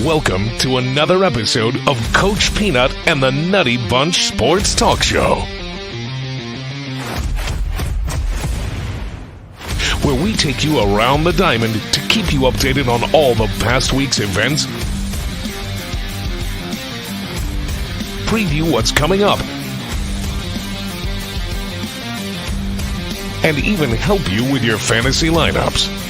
Welcome to another episode of Coachpeanut and the Nutty Bunch Sports Talk Show, where we take you around the diamond to keep you updated on all the past week's events, preview what's coming up, and even help you with your fantasy lineups.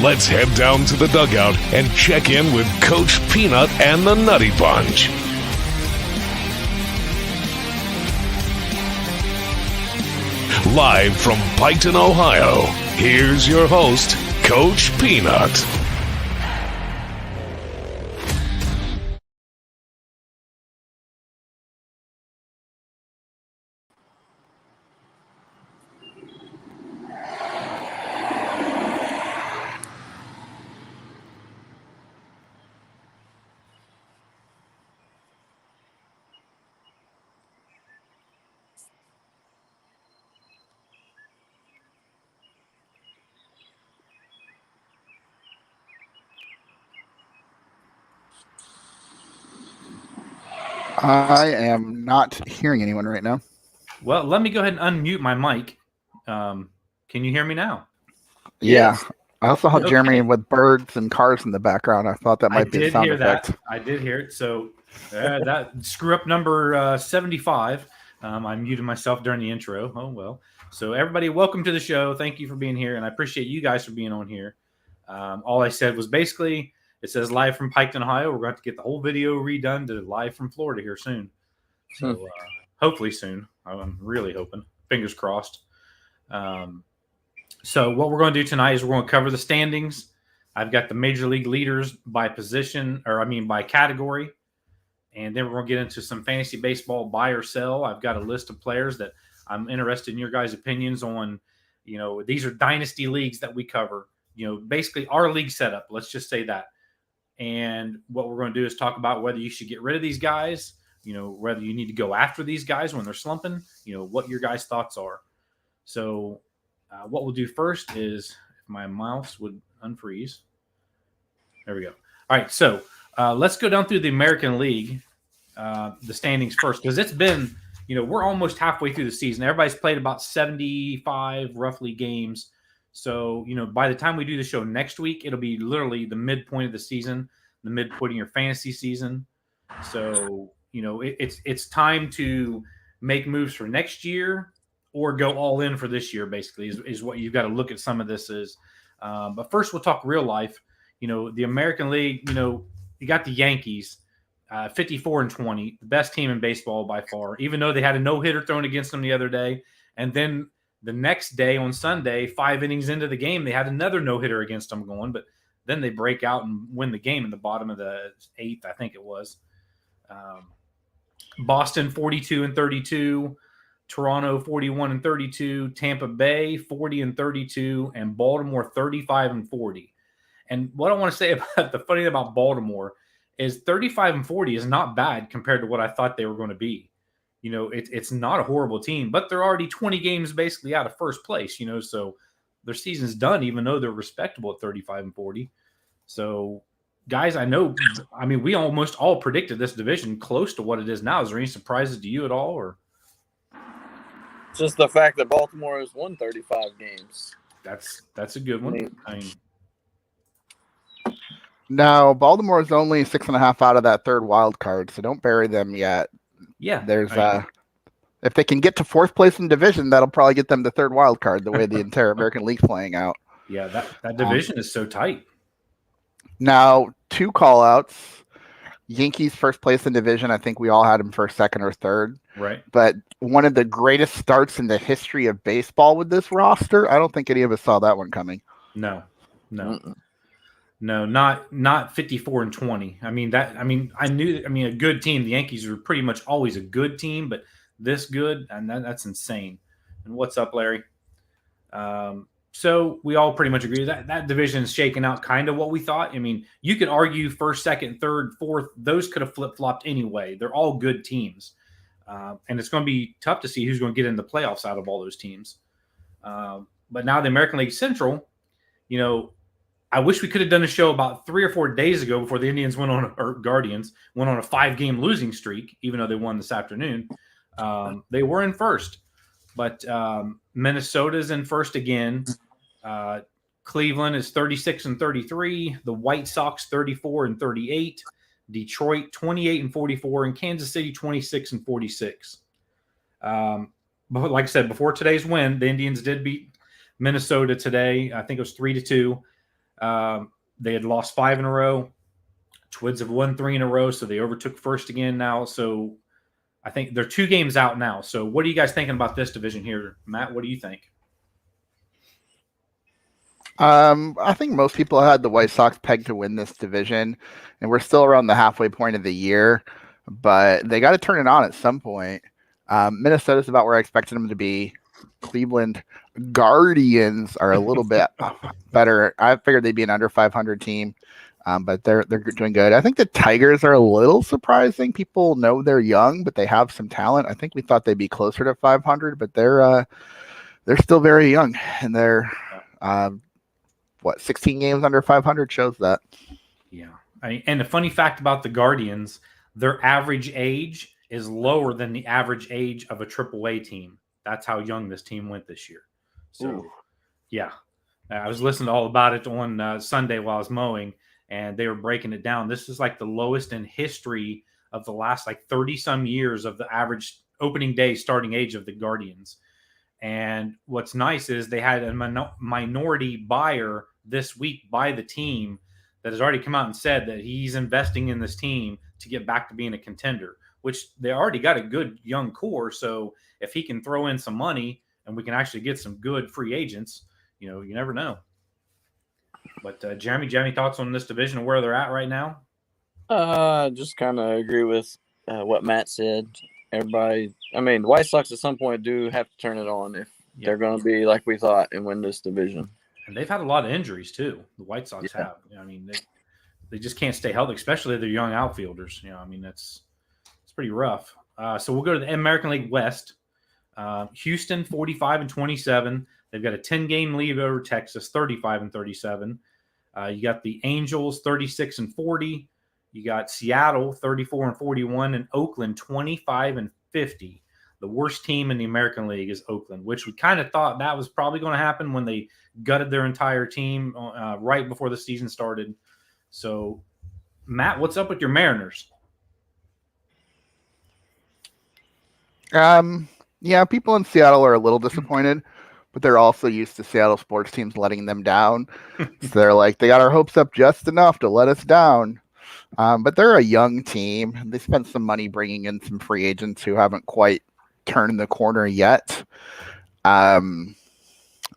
Let's head down to the dugout and check in with Coach Peanut and the Nutty Bunch. Live from Piketon, Ohio, here's your host, Coach Peanut. I am not hearing anyone right now. Well, let me go ahead and unmute my mic. Can you hear me now? Yeah. Yes. I also have Jeremy with birds and cars in the background. I thought that might be a sound effect. I did hear it. So that screw up number 75. I muted myself during the intro. Oh, well. So everybody, welcome to the show. Thank you for being here. And I appreciate you guys for being on here. All I said was basically, it says live from Piketon, Ohio. We're going to have to get the whole video redone to live from Florida here soon. So hopefully soon. I'm really hoping. Fingers crossed. So what we're going to do tonight is we're going to cover the standings. I've got the major league leaders by position, by category. And then we're going to get into some fantasy baseball buy or sell. I've got a list of players that I'm interested in your guys' opinions on. You know, these are dynasty leagues that we cover. You know, basically our league setup. Let's just say that. And what we're going to do is talk about whether you should get rid of these guys, you know, whether you need to go after these guys when they're slumping, you know, what your guys' thoughts are. So what we'll do first is, if my mouse would unfreeze. There we go. All right, so let's go down through the American League, the standings first, because it's been, you know, we're almost halfway through the season. Everybody's played about 75 roughly games. So, you know, by the time we do the show next week, it'll be literally the midpoint of the season, the midpoint of your fantasy season. So, you know, it's time to make moves for next year or go all in for this year, basically, is what you've got to look at some of this is. But first, we'll talk real life. You know, the American League, you know, you got the Yankees, 54-20, the best team in baseball by far, even though they had a no-hitter thrown against them the other day. And then the next day on Sunday, 5 innings into the game, they had another no-hitter against them going, but then they break out and win the game in the bottom of the 8th, I think it was. Boston 42-32, Toronto 41-32, Tampa Bay 40-32, and Baltimore 35-40. And what I want to say about the funny thing about Baltimore is 35-40 is not bad compared to what I thought they were going to be. You know, it's not a horrible team, but they're already 20 games basically out of first place, you know, so their season's done, even though they're respectable at 35-40. So, guys, we almost all predicted this division close to what it is now. Is there any surprises to you at all? Or just the fact that Baltimore has won 35 games. That's a good one. No, Baltimore's only 6.5 out of that third wild card, so don't bury them yet. Yeah, there's if they can get to 4th place in division, that'll probably get them the third wild card. The way the entire American League's playing out. Yeah, that division is so tight. Now, 2 call-outs. Yankees 1st place in division. I think we all had them first, second, or third. Right. But one of the greatest starts in the history of baseball with this roster. I don't think any of us saw that one coming. No. No, not 54-20. A good team. The Yankees were pretty much always a good team, but this good, and that's insane. And what's up, Larry? So we all pretty much agree that division is shaking out kind of what we thought. I mean, you could argue first, second, third, fourth. Those could have flip-flopped anyway. They're all good teams. And it's going to be tough to see who's going to get in the playoffs out of all those teams. But now the American League Central, I wish we could have done a show about 3 or 4 days ago before the Indians Guardians went on a 5-game losing streak, even though they won this afternoon. They were in first, but Minnesota's in first again. Cleveland is 36-33. The White Sox 34-38. Detroit 28-44, and Kansas City 26-46. But like I said, before today's win, the Indians did beat Minnesota today. I think it was 3-2. They had lost 5 in a row. Twids have won 3 in a row, so they overtook first again now. So I think they're 2 games out now. So what are you guys thinking about this division here? Matt, what do you think? I think most people had the White Sox pegged to win this division, and we're still around the halfway point of the year, but they got to turn it on at some point. Minnesota's about where I expected them to be. Cleveland Guardians are a little bit better. I figured they'd be an under 500 team, but they're doing good. I think the Tigers are a little surprising. People know they're young, but they have some talent. I think we thought they'd be closer to 500, but they're still very young, and they're 16 games under 500 shows that. Yeah. And the funny fact about the Guardians, their average age is lower than the average age of a AAA team. That's how young this team went this year. So, Ooh. Yeah. I was listening to all about it on Sunday while I was mowing, and they were breaking it down. This is like the lowest in history of the last 30-some years of the average opening day starting age of the Guardians. And what's nice is they had a minority buyer this week by the team that has already come out and said that he's investing in this team to get back to being a contender, which they already got a good young core. So if he can throw in some money and we can actually get some good free agents, you never know. But Jeremy, do you have any thoughts on this division and where they're at right now? Just kind of agree with what Matt said. Everybody, the White Sox at some point do have to turn it on if they're going to be like we thought and win this division. And they've had a lot of injuries too. The White Sox have. They just can't stay healthy, especially their young outfielders. It's pretty rough. So we'll go to the American League West. Houston 45-27. They've got a 10-game lead over Texas, 35-37. You got the Angels 36-40. You got Seattle 34-41 and Oakland 25-50. The worst team in the American League is Oakland, which we kind of thought that was probably going to happen when they gutted their entire team right before the season started. So, Matt, what's up with your Mariners? People in Seattle are a little disappointed, but they're also used to Seattle sports teams letting them down. So they're like, they got our hopes up just enough to let us down. But they're a young team. They spent some money bringing in some free agents who haven't quite turned the corner yet.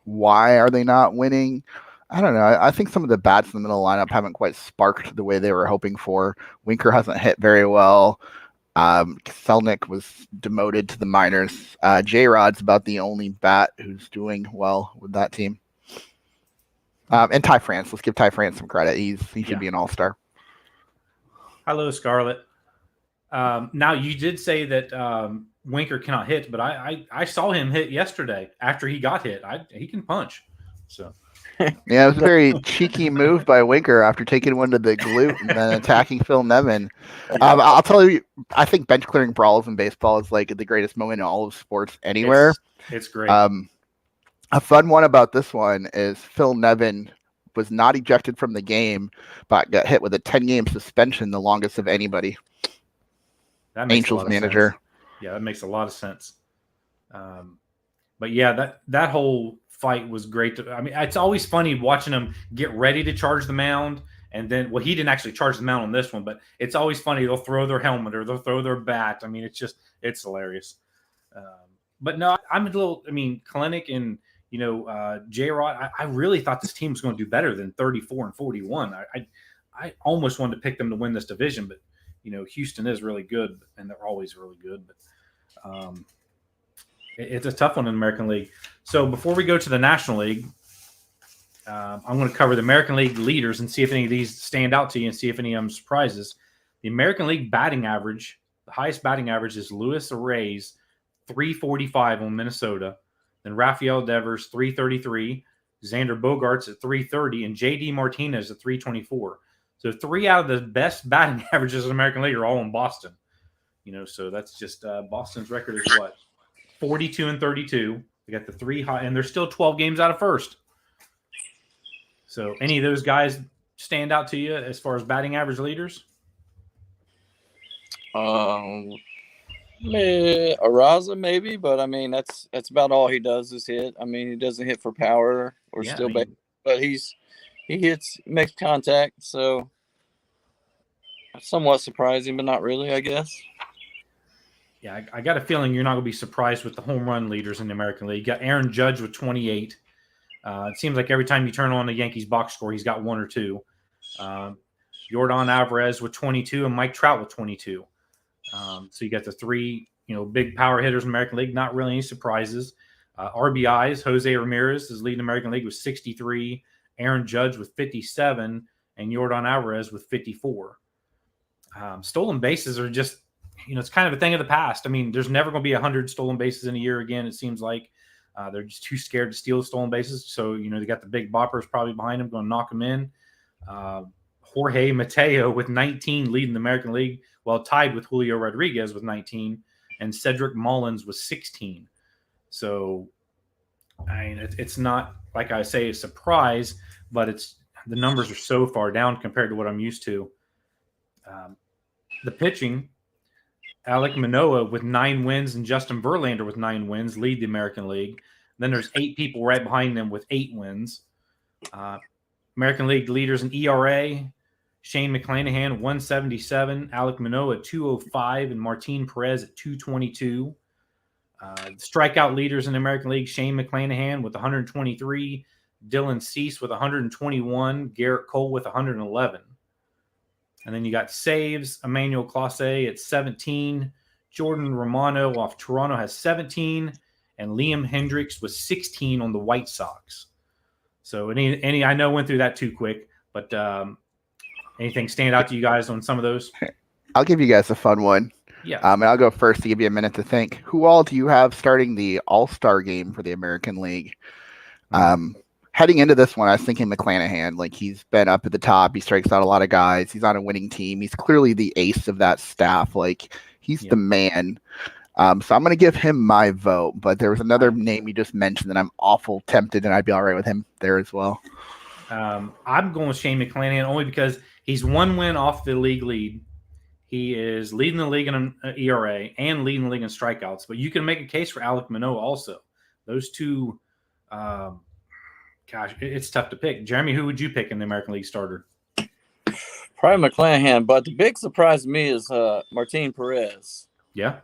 Why are they not winning? I don't know. I think some of the bats in the middle lineup haven't quite sparked the way they were hoping for. Winker hasn't hit very well. Selnick was demoted to the minors. J-Rod's about the only bat who's doing well with that team. And Ty France. Let's give Ty France some credit. He should be an all-star. Hello, Scarlett. Now, you did say that Winker cannot hit, but I saw him hit yesterday after he got hit. He can punch. So. Yeah, it was a very cheeky move by Winker after taking one to the glute and then attacking Phil Nevin. I'll tell you, I think bench clearing brawls in baseball is like the greatest moment in all of sports anywhere. It's great. A fun one about this one is Phil Nevin was not ejected from the game, but got hit with a 10-game suspension, the longest of anybody. That makes Angels manager. Sense. Yeah, that makes a lot of sense. But yeah, that whole fight was great. It's always funny watching them get ready to charge the mound, and then he didn't actually charge the mound on this one, but it's always funny. They'll throw their helmet or they'll throw their bat. It's hilarious. But no, I'm a little. Kalenic and J-Rod. I really thought this team was going to do better than 34-41. I almost wanted to pick them to win this division, but Houston is really good, and they're always really good. But it's a tough one in the American League. So before we go to the National League, I'm going to cover the American League leaders and see if any of these stand out to you and see if any of them surprises. The American League batting average The highest batting average is Luis Arraez, 345 on Minnesota. Then Rafael Devers, 333. Xander Bogaerts at 330. And J.D. Martinez at 324. So 3 out of the best batting averages in the American League are all in Boston. So that's just Boston's record is what? 42-32. They got the 3 high, and they're still 12 games out of first. So any of those guys stand out to you as far as batting average leaders? Araza maybe, but I mean that's about all he does is hit. I mean he doesn't hit for power or but he makes contact, so somewhat surprising, but not really, I guess. Yeah, I got a feeling you're not going to be surprised with the home run leaders in the American League. You got Aaron Judge with 28. It seems like every time you turn on the Yankees box score, he's got 1 or 2. Yordan Alvarez with 22 and Mike Trout with 22. So you got the 3, big power hitters in the American League. Not really any surprises. RBIs, Jose Ramirez is leading the American League with 63. Aaron Judge with 57 and Yordan Alvarez with 54. Stolen bases are just, it's kind of a thing of the past. I mean, there's never going to be 100 stolen bases in a year again. It seems like they're just too scared to steal stolen bases. So, they got the big boppers probably behind them going to knock them in. Jorge Mateo with 19 leading the American League, while tied with Julio Rodriguez with 19 and Cedric Mullins with 16. So, I mean, it's not, like I say, a surprise, but the numbers are so far down compared to what I'm used to. The pitching, Alek Manoah with 9 wins and Justin Verlander with 9 wins lead the American League. Then there's 8 people right behind them with 8 wins. American League leaders in ERA, Shane McClanahan, 177, Alek Manoah at 205, and Martin Perez at 222. Strikeout leaders in the American League, Shane McClanahan with 123, Dylan Cease with 121, Garrett Cole with 111. And then you got saves, Emmanuel Clase at 17, Jordan Romano off Toronto has 17, and Liam Hendricks with 16 on the White Sox. So any I know went through that too quick, but anything stand out to you guys on some of those? I'll give you guys a fun one. Yeah. And I'll go first to give you a minute to think. Who all do you have starting the All-Star game for the American League? Heading into this one, I was thinking McClanahan. Like, he's been up at the top. He strikes out a lot of guys. He's on a winning team. He's clearly the ace of that staff. Like, he's the man. So I'm going to give him my vote. But there was another name you just mentioned that I'm awful tempted, and I'd be all right with him there as well. I'm going with Shane McClanahan only because he's 1 win off the league lead. He is leading the league in an ERA and leading the league in strikeouts. But you can make a case for Alek Manoah also. Those two, it's tough to pick. Jeremy, who would you pick in the American League starter? Probably McClanahan, but the big surprise to me is Martin Perez. Yeah.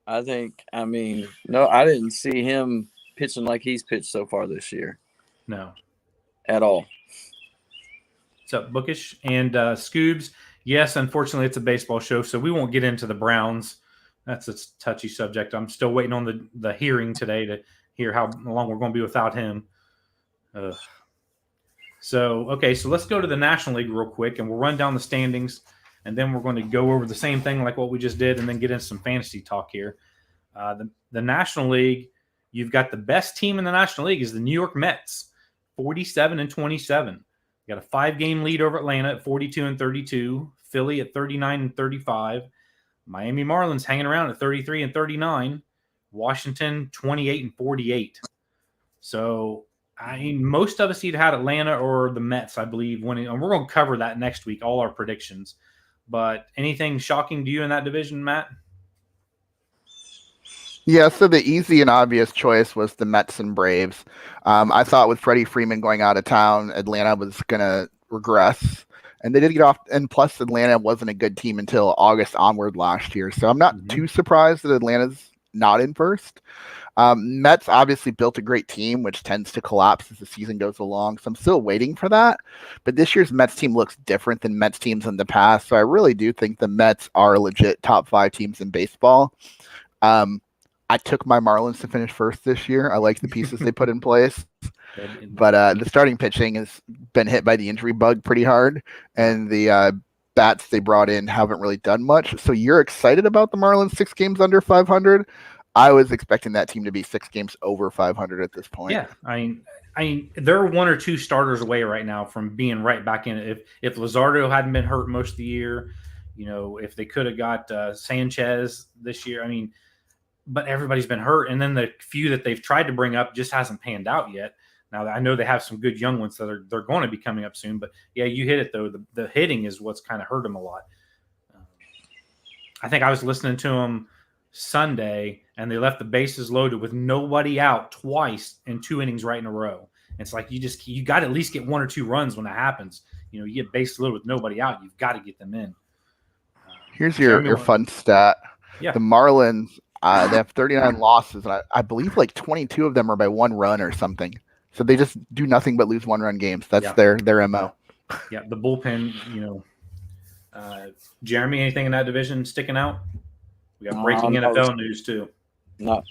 I didn't see him pitching like he's pitched so far this year. No. At all. What's up, Bookish? And Scoobs, yes, unfortunately, it's a baseball show, so we won't get into the Browns. That's a touchy subject. I'm still waiting on the hearing today to hear how long we're going to be without him. So let's go to the National League real quick, and we'll run down the standings, and then we're going to go over the same thing like what we just did, and then get into some fantasy talk here. The National League, you've got the best team in the National League is the New York Mets, 47-27. You got a 5-game lead over Atlanta at 42-32, Philly at 39-35, Miami Marlins hanging around at 33-39, Washington 28-48. So, I mean, most of us either had Atlanta or the Mets, I believe, winning, and we're going to cover that next week, all our predictions. But anything shocking to you in that division, Matt? Yeah, so the easy and obvious choice was the Mets and Braves. I thought with Freddie Freeman going out of town, Atlanta was going to regress. And they did get off. And plus, Atlanta wasn't a good team until August onward last year. So I'm not too surprised that Atlanta's not in first. Mets obviously built a great team, which tends to collapse as the season goes along. So I'm still waiting for that. But this year's Mets team looks different than Mets teams in the past. So I really do think the Mets are legit top 5 teams in baseball. I took my Marlins to finish first this year. I like the pieces they put in place. But the starting pitching has been hit by the injury bug pretty hard. And the bats they brought in haven't really done much. So you're excited about the Marlins 6 games under 500? I was expecting that team to be 6 games over 500 at this point. Yeah, I mean, they're 1 or 2 starters away right now from being right back in it. If Luzardo hadn't been hurt most of the year, if they could have got Sanchez this year, I mean, but everybody's been hurt, and then the few that they've tried to bring up just hasn't panned out yet. Now I know they have some good young ones that they're going to be coming up soon, but yeah, you hit it though. The hitting is what's kind of hurt them a lot. I think I was listening to them Sunday, and they left the bases loaded with nobody out twice in 2 innings right in a row. It's like you got to at least get 1 or 2 runs when that happens. You get bases loaded with nobody out, you've got to get them in. Here's your fun stat. Yeah. The Marlins, they have 39 losses, and I believe like 22 of them are by 1 run or something. So they just do nothing but lose 1-run games. That's their MO. Yeah, the bullpen, Jeremy, anything in that division sticking out? We got breaking NFL news too. Not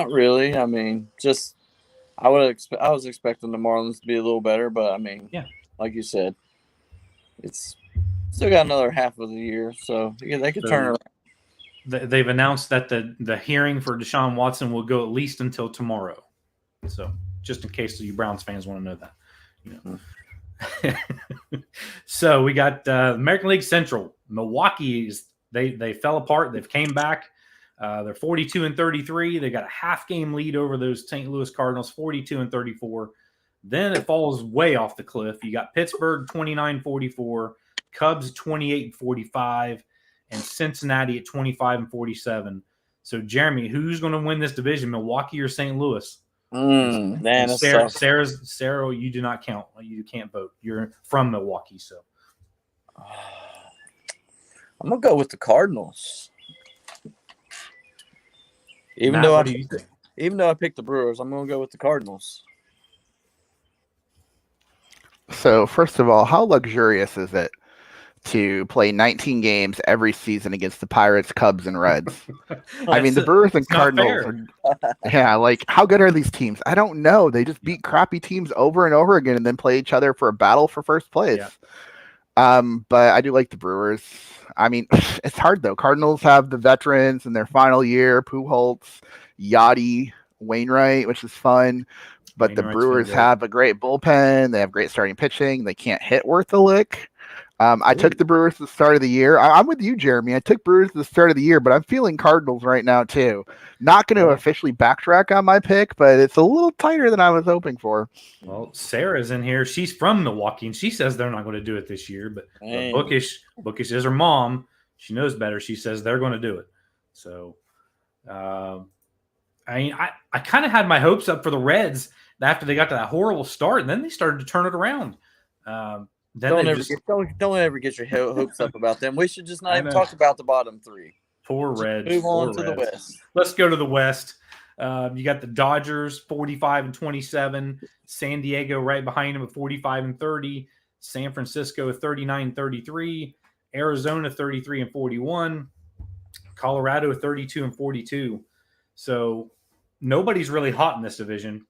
really. I mean, just I was expecting the Marlins to be a little better, but I mean, yeah, like you said, it's still got another half of the year, so yeah, they could turn around. They've announced that the hearing for Deshaun Watson will go at least until tomorrow. So just in case you Browns fans want to know that. So we got American League Central. Milwaukee's they fell apart. They've came back. They're 42-33. They got a half game lead over those St. Louis Cardinals, 42-34. Then it falls way off the cliff. You got Pittsburgh 29-44, Cubs 28-45, and Cincinnati at 25-47. So Jeremy, who's going to win this division, Milwaukee or St. Louis? Man, Sarah, you do not count. You can't vote. You're from Milwaukee, so I'm gonna go with the Cardinals. Even though I picked the Brewers, I'm gonna go with the Cardinals. So first of all, how luxurious is it to play 19 games every season against the Pirates, Cubs, and Reds? I mean, the Brewers and Cardinals are, like, how good are these teams? I don't know. They just beat crappy teams over and over again and then play each other for a battle for first place. Yeah. But I do like the Brewers. I mean, it's hard, though. Cardinals have the veterans in their final year, Pujols, Yachty, Wainwright, which is fun. But the Brewers have a great bullpen. They have great starting pitching. They can't hit worth a lick. I took the Brewers at the start of the year. I'm with you, Jeremy. I took Brewers at the start of the year, but I'm feeling Cardinals right now, too. Not going to officially backtrack on my pick, but it's a little tighter than I was hoping for. Well, Sarah's in here. She's from Milwaukee, and she says they're not going to do it this year. But Bookish is her mom. She knows better. She says they're going to do it. So, I kind of had my hopes up for the Reds after they got to that horrible start, and then they started to turn it around. Don't ever get your hopes up about them. We should just not even talk about the bottom 3. Poor Reds. Move on to the West. Let's go to the West. You got the Dodgers 45-27, San Diego right behind them at 45-30, San Francisco 39-33, Arizona 33-41, Colorado 32-42. So nobody's really hot in this division.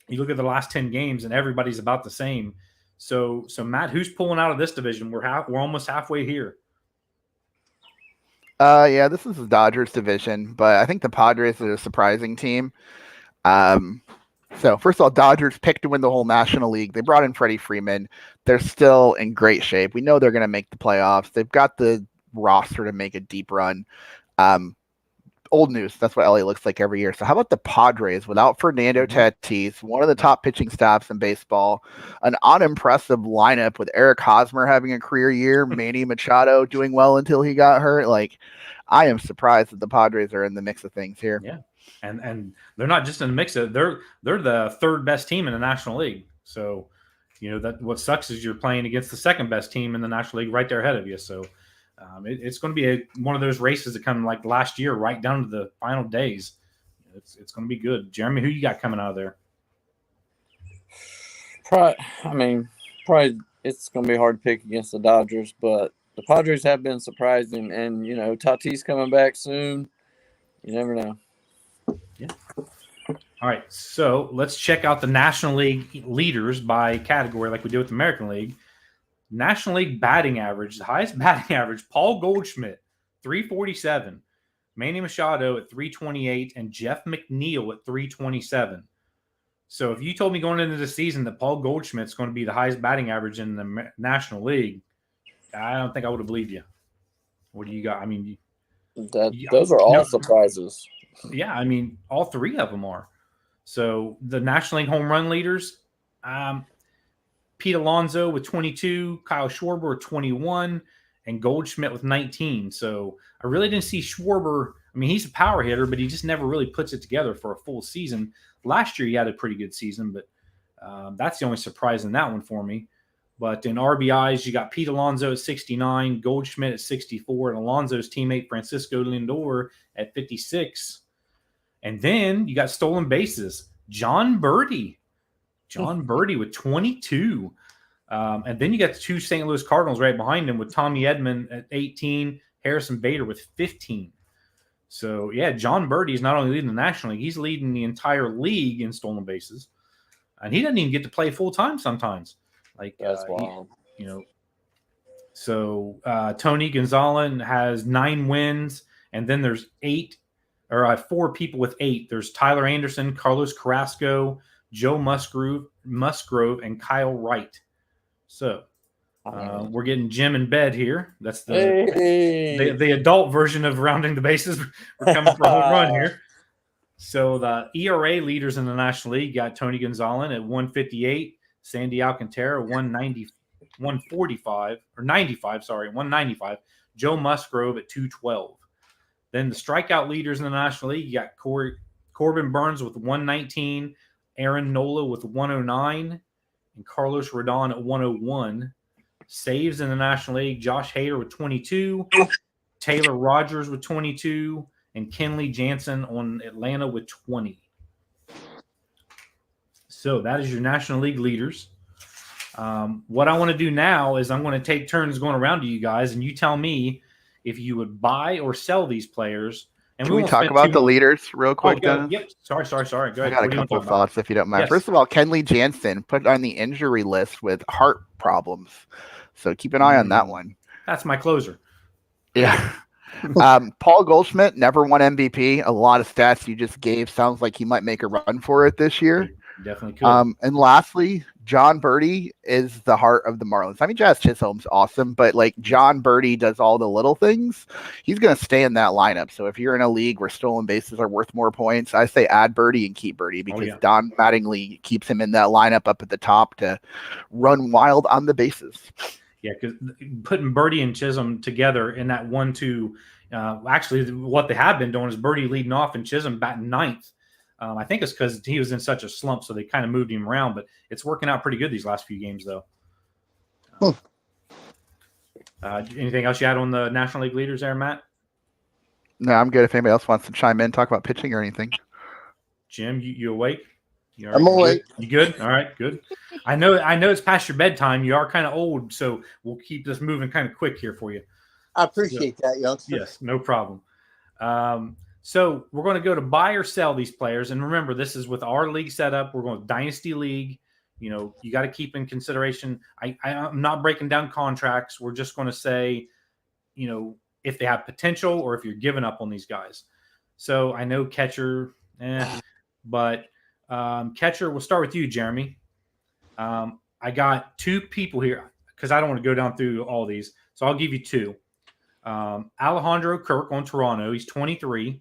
You look at the last 10 games, and everybody's about the same. So Matt, who's pulling out of this division? We're almost halfway here. Yeah, this is the Dodgers division, but I think the Padres are a surprising team. So first of all, Dodgers picked to win the whole National League. They brought in Freddie Freeman. They're still in great shape. We know they're going to make the playoffs. They've got the roster to make a deep run. Old news. That's what LA looks like every year. So how about the Padres without Fernando Tatis, one of the top pitching staffs in baseball, an unimpressive lineup with Eric Hosmer having a career year, Manny Machado doing well until he got hurt. Like, I am surprised that the Padres are in the mix of things here. Yeah, and they're not just in the mix of they're the 3rd best team in the National League. So, that what sucks is you're playing against the 2nd best team in the National League right there ahead of you. So. It's going to be one of those races that come like last year, right down to the final days. It's going to be good. Jeremy, who you got coming out of there? Probably it's going to be hard to pick against the Dodgers, but the Padres have been surprising, and Tatis coming back soon. You never know. Yeah. All right, so let's check out the National League leaders by category, like we do with the American League. National League batting average, the highest batting average, Paul Goldschmidt, 347. Manny Machado at 328 and Jeff McNeil at 327. So if you told me going into the season that Paul Goldschmidt's going to be the highest batting average in the National League, I don't think I would have believed you. What do you got? I mean, those are all surprises. Yeah, I mean, all three of them are. So the National League home run leaders, Pete Alonso with 22, Kyle Schwarber with 21, and Goldschmidt with 19. So I really didn't see Schwarber. I mean, he's a power hitter, but he just never really puts it together for a full season. Last year, he had a pretty good season, but that's the only surprise in that one for me. But in RBIs, you got Pete Alonso at 69, Goldschmidt at 64, and Alonso's teammate Francisco Lindor at 56. And then you got stolen bases. John Birdie with 22. And then you got the two St. Louis Cardinals right behind him with Tommy Edman at 18, Harrison Bader with 15. So, yeah, John Birdie is not only leading the National League, he's leading the entire league in stolen bases. And he doesn't even get to play full-time sometimes. Like, that's wild. So Tony Gonzalez has 9 wins, and then there's 4 people with 8. There's Tyler Anderson, Carlos Carrasco, Joe Musgrove, and Kyle Wright. So we're getting Jim in bed here. That's the adult version of rounding the bases. We're coming for a home run here. So the ERA leaders in the National League got Tony Gonzalez at 158, Sandy Alcantara 195, Joe Musgrove at 212. Then the strikeout leaders in the National League, you got Corbin Burns with 119, Aaron Nola with 109, and Carlos Rodon at 101. Saves in the National League, Josh Hader with 22, Taylor Rogers with 22, and Kenley Jansen on Atlanta with 20. So that is your National League leaders. What I want to do now is I'm going to take turns going around to you guys, and you tell me if you would buy or sell these players. And Can we talk about the leaders real quick, Dennis? Yep. Sorry. Go ahead. I got a couple of thoughts, if you don't mind. Yes. First of all, Kenley Jansen put on the injury list with heart problems. So keep an eye on that one. That's my closer. Yeah. Paul Goldschmidt never won MVP. A lot of stats you just gave sounds like he might make a run for it this year. Definitely could. And lastly, John Birdie is the heart of the Marlins. I mean, Jazz Chisholm's awesome, but like John Birdie does all the little things. He's going to stay in that lineup. So if you're in a league where stolen bases are worth more points, I say add Birdie and keep Birdie because Don Mattingly keeps him in that lineup up at the top to run wild on the bases. Yeah, because putting Birdie and Chisholm together in that 1-2, actually what they have been doing is Birdie leading off and Chisholm batting ninth. I think it's because he was in such a slump, so they kind of moved him around. But it's working out pretty good these last few games, though. Anything else you had on the National League leaders there, Matt? No, I'm good. If anybody else wants to chime in, talk about pitching or anything. Jim, you awake? I'm awake. You good? All right, good. I know it's past your bedtime. You are kind of old, so we'll keep this moving kind of quick here for you. I appreciate that, youngster. Yes, no problem. So we're going to go to buy or sell these players. And remember, this is with our league setup. We're going to Dynasty League. You got to keep in consideration. I'm not breaking down contracts. We're just going to say, if they have potential or if you're giving up on these guys. So I know catcher, but catcher, we'll start with you, Jeremy. I got 2 people here because I don't want to go down through all these. So I'll give you 2. Alejandro Kirk on Toronto. He's 23,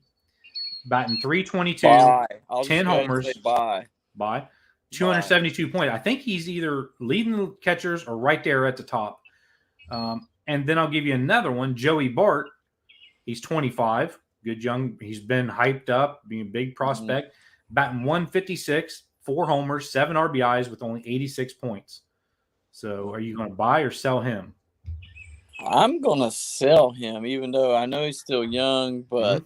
batting 322, 10 homers. Bye. 272 points. I think he's either leading the catchers or right there at the top. And then I'll give you another one, Joey Bart. He's 25, good young. He's been hyped up, being a big prospect. Batting 156, 4 homers, 7 RBIs with only 86 points. So are you going to buy or sell him? I'm going to sell him, even though I know he's still young, but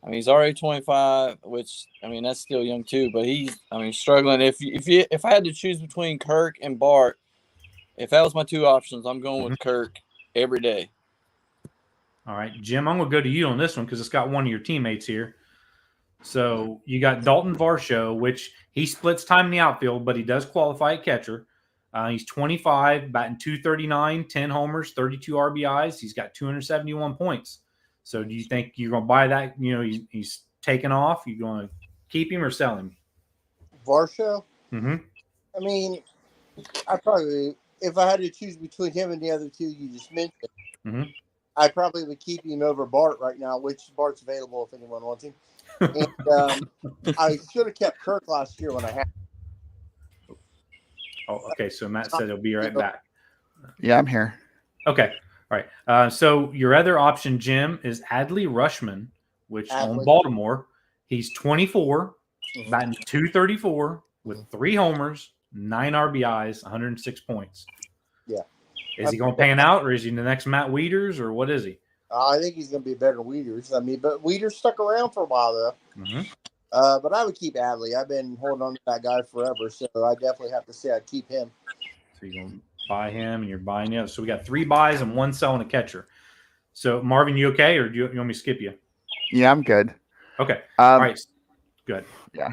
I mean, he's already 25, which, I mean, that's still young too, but he's struggling. If I had to choose between Kirk and Bart, if that was my 2 options, I'm going with Kirk every day. All right, Jim, I'm going to go to you on this one because it's got one of your teammates here. So you got Dalton Varsho, which he splits time in the outfield, but he does qualify at catcher. He's 25, batting 239, 10 homers, 32 RBIs. He's got 271 points. So do you think you're going to buy that? He's taken off. You going to keep him or sell him? Varsho? Mm-hmm. I mean, I probably, if I had to choose between him and the other two you just mentioned, I probably would keep him over Bart right now, which Bart's available if anyone wants him. And I should have kept Kirk last year when I had. Oh, okay. So Matt said he'll be right back. Yeah, I'm here. Okay. All right. So your other option, Jim, is Adley Rushman, which on Adley. Baltimore. He's 24, batting 234 with 3 homers, 9 RBIs, 106 points. Yeah. Is he going to pan out, or is he the next Matt Wieters, or what is he? I think he's going to be better than Wieters. I mean, but Wieters stuck around for a while, though. Mm-hmm. But I would keep Adley. I've been holding on to that guy forever, so I definitely have to say I'd keep him. So you're going to buy him, and you're buying the other. So we got 3 buys and 1 sell and a catcher. So, Marvin, you okay, or do you want me to skip you? Yeah, I'm good. Okay. All right. Good. Yeah.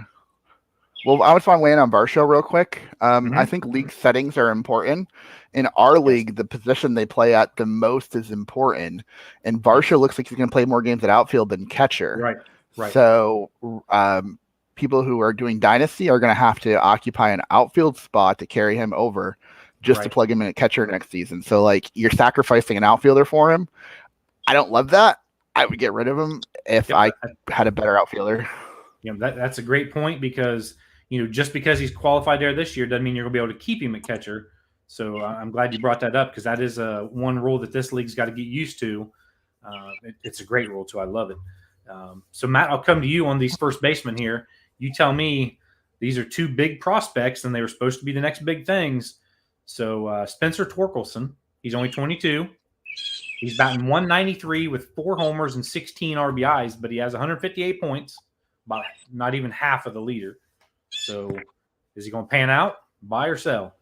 Well, I just want to weigh in on Varsho real quick. I think league settings are important. In our league, the position they play at the most is important. And Varsho looks like he's going to play more games at outfield than catcher. Right. So people who are doing Dynasty are going to have to occupy an outfield spot to carry him over just to plug him in at catcher next season. So, like, you're sacrificing an outfielder for him. I don't love that. I would get rid of him if I had a better outfielder. Yeah, that's a great point because – just because he's qualified there this year doesn't mean you're going to be able to keep him at catcher. So I'm glad you brought that up because that is one rule that this league's got to get used to. It's a great rule, too. I love it. So, Matt, I'll come to you on these first basemen here. You tell me these are 2 big prospects, and they were supposed to be the next big things. So, Spencer Torkelson, he's only 22. He's batting 193 with 4 homers and 16 RBIs, but he has 158 points, about not even half of the leader. So, is he going to pan out, buy or sell?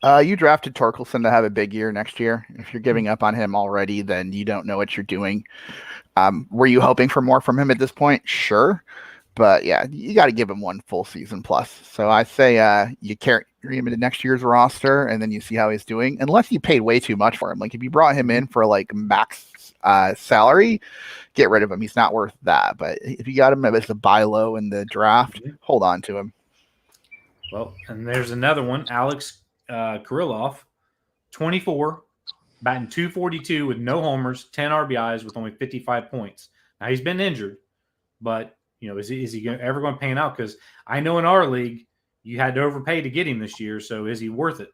You drafted Torkelson to have a big year next year. If you're giving up on him already, then you don't know what you're doing. Were you hoping for more from him at this point? Sure. But, yeah, you got to give him 1 full season plus. So I say you carry him into next year's roster, and then you see how he's doing. Unless you paid way too much for him. Like, if you brought him in for, like, max salary, get rid of him. He's not worth that. But if you got him as a buy low in the draft, hold on to him. Well, and there's another one, Alex Kirilloff, 24, batting 242 with no homers, 10 RBIs with only 55 points. Now, he's been injured, but, is he ever going to pan out? Because I know in our league, you had to overpay to get him this year, so is he worth it?